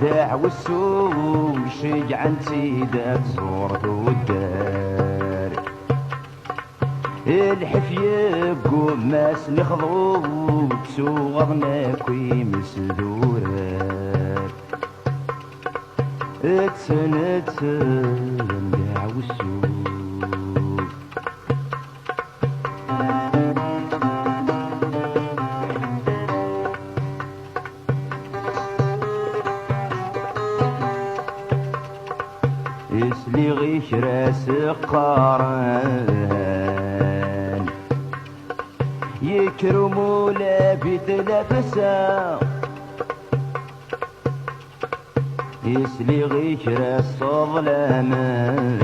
داعو السوق شجع انتي دا تزور الدار الحفية قماس نخضو تسوغرنا كوي مسدورات اتسن داعو السوق يسلي غيش راس قارن يكرموا لابد لبسا يسلي غيش راس ظلامان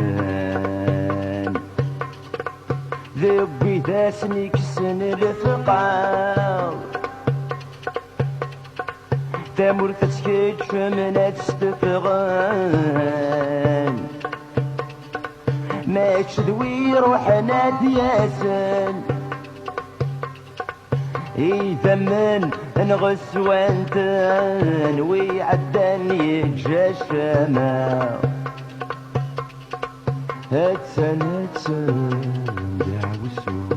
ذبي داسني كسن الفقار تامور تسكيت فمنا تستفغان ما تشدوي روحنا دياسن إذا من نغس وانتن ويعدن يجا الشماء هتسن دعو السوق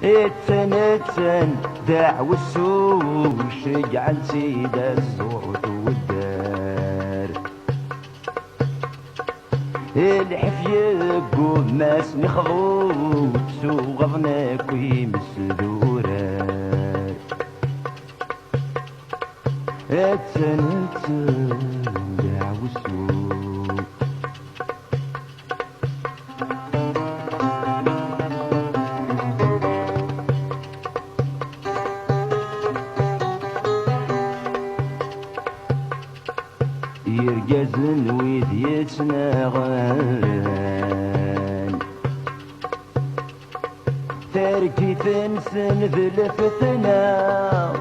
اتسن دعو السوق شجع سيد الزهد والدار الحفية قماس نخضو تسوغضنا كوي مسدورات اتسن دعو السوق يرقزن ويد يتناغن تركي تنسن بالفتنة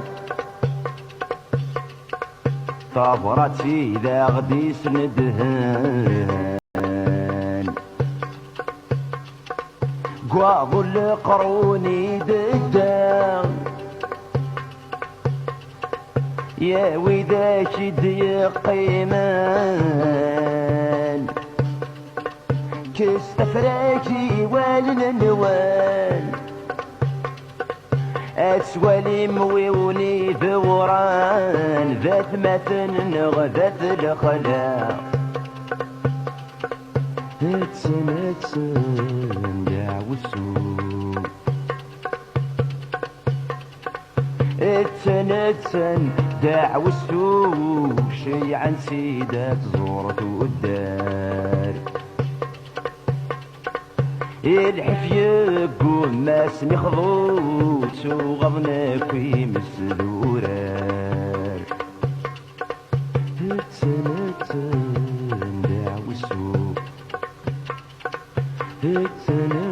طابرات في ذا غدي سندهن قواض القروني ددان يا ويدا شد يقيمان كستفراكي والنوان أسوالي مويوني ذوران ذات مثن ذات الخلاق اتسن دعو السوق اتسن دعو السوق شيعا سيدات زورت والدار الحفية قماس نخضو تسوغضنا كوي مسدورات اتسن دعو السوق اتسن